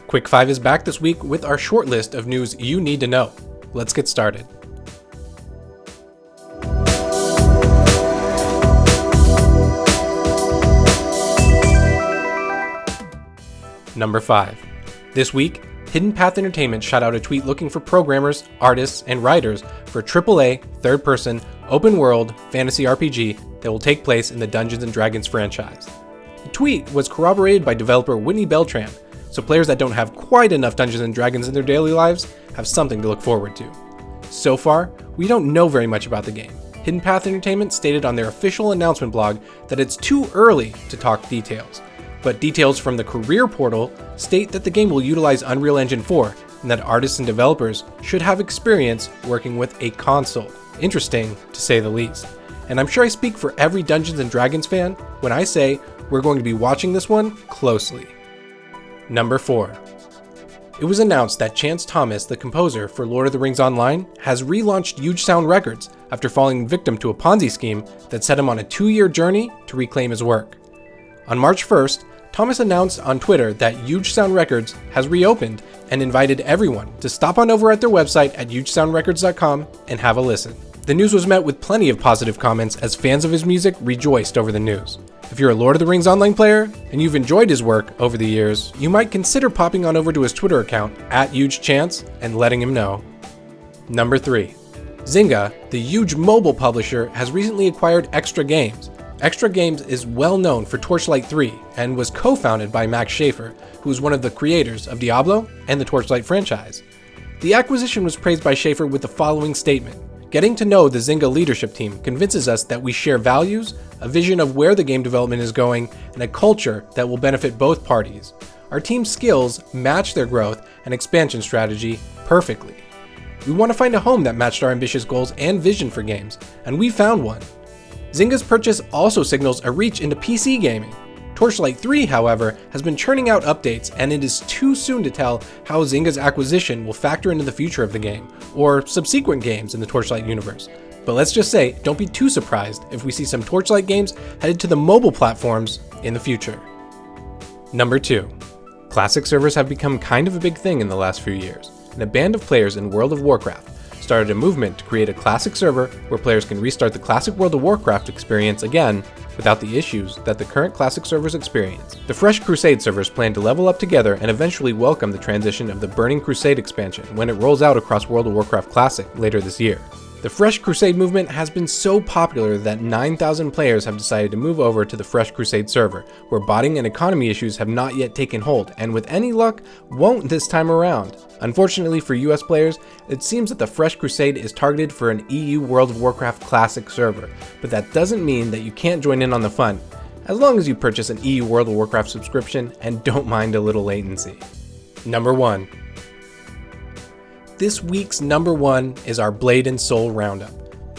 Quick 5 is back this week with our short list of news you need to know. Let's get started. Number 5. This week, Hidden Path Entertainment shot out a tweet looking for programmers, artists, and writers for a AAA, third-person, open-world fantasy RPG that will take place in the Dungeons & Dragons franchise. The tweet was corroborated by developer Whitney Beltran, so players that don't have quite enough Dungeons & Dragons in their daily lives have something to look forward to. So far, we don't know very much about the game. Hidden Path Entertainment stated on their official announcement blog that it's too early to talk details, but details from the career portal state that the game will utilize Unreal Engine 4 and that artists and developers should have experience working with a console. Interesting, to say the least. And I'm sure I speak for every Dungeons & Dragons fan when I say we're going to be watching this one closely. Number 4. It was announced that Chance Thomas, the composer for Lord of the Rings Online, has relaunched Huge Sound Records after falling victim to a Ponzi scheme that set him on a 2-year journey to reclaim his work. On March 1st, Thomas announced on Twitter that Huge Sound Records has reopened and invited everyone to stop on over at their website at hugesoundrecords.com and have a listen. The news was met with plenty of positive comments as fans of his music rejoiced over the news. If you're a Lord of the Rings Online player and you've enjoyed his work over the years, you might consider popping on over to his Twitter account @HugeChance and letting him know. Number 3. Zynga, the huge mobile publisher, has recently acquired Echtra Games. Echtra Games is well known for Torchlight 3 and was co-founded by Max Schaefer, who is one of the creators of Diablo and the Torchlight franchise. The acquisition was praised by Schaefer with the following statement: "Getting to know the Zynga leadership team convinces us that we share values, a vision of where the game development is going, and a culture that will benefit both parties. Our team's skills match their growth and expansion strategy perfectly. We want to find a home that matched our ambitious goals and vision for games, and we found one." Zynga's purchase also signals a reach into PC gaming. Torchlight 3, however, has been churning out updates, and it is too soon to tell how Zynga's acquisition will factor into the future of the game, or subsequent games in the Torchlight universe. But let's just say, don't be too surprised if we see some Torchlight games headed to the mobile platforms in the future. Number 2. Classic servers have become kind of a big thing in the last few years, and a band of players in World of Warcraft started a movement to create a classic server where players can restart the classic World of Warcraft experience again without the issues that the current classic servers experience. The fresh Crusade servers plan to level up together and eventually welcome the transition of the Burning Crusade expansion when it rolls out across World of Warcraft Classic later this year. The Fresh Crusade movement has been so popular that 9,000 players have decided to move over to the Fresh Crusade server, where botting and economy issues have not yet taken hold, and with any luck, won't this time around. Unfortunately for US players, it seems that the Fresh Crusade is targeted for an EU World of Warcraft Classic server, but that doesn't mean that you can't join in on the fun, as long as you purchase an EU World of Warcraft subscription and don't mind a little latency. Number 1. This week's number 1 is our Blade & Soul roundup.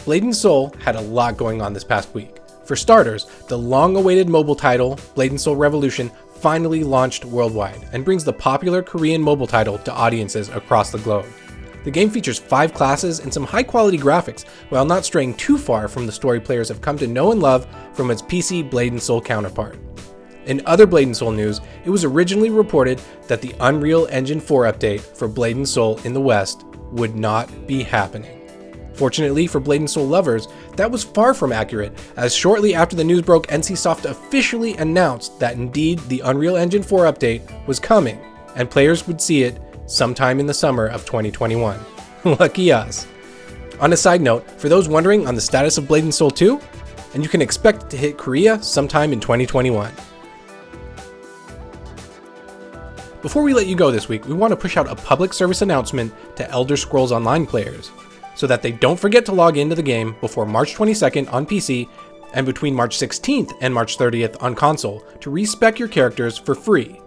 Blade & Soul had a lot going on this past week. For starters, the long-awaited mobile title, Blade & Soul Revolution, finally launched worldwide and brings the popular Korean mobile title to audiences across the globe. The game features 5 classes and some high-quality graphics, while not straying too far from the story players have come to know and love from its PC Blade & Soul counterpart. In other Blade & Soul news, it was originally reported that the Unreal Engine 4 update for Blade & Soul in the West would not be happening. Fortunately for Blade & Soul lovers, that was far from accurate, as shortly after the news broke, NCSoft officially announced that indeed the Unreal Engine 4 update was coming, and players would see it sometime in the summer of 2021. Lucky us. On a side note, for those wondering on the status of Blade & Soul 2, and you can expect it to hit Korea sometime in 2021. Before we let you go this week, we want to push out a public service announcement to Elder Scrolls Online players, so that they don't forget to log into the game before March 22nd on PC and between March 16th and March 30th on console to respec your characters for free.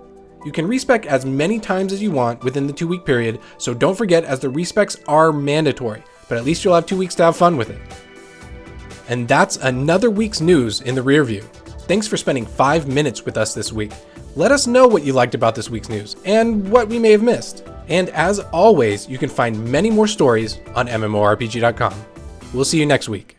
You can respec as many times as you want within the 2-week period, so don't forget, as the respecs are mandatory, but at least you'll have 2 weeks to have fun with it. And that's another week's news in the rear view. Thanks for spending 5 minutes with us this week. Let us know what you liked about this week's news and what we may have missed. And as always, you can find many more stories on MMORPG.com. We'll see you next week.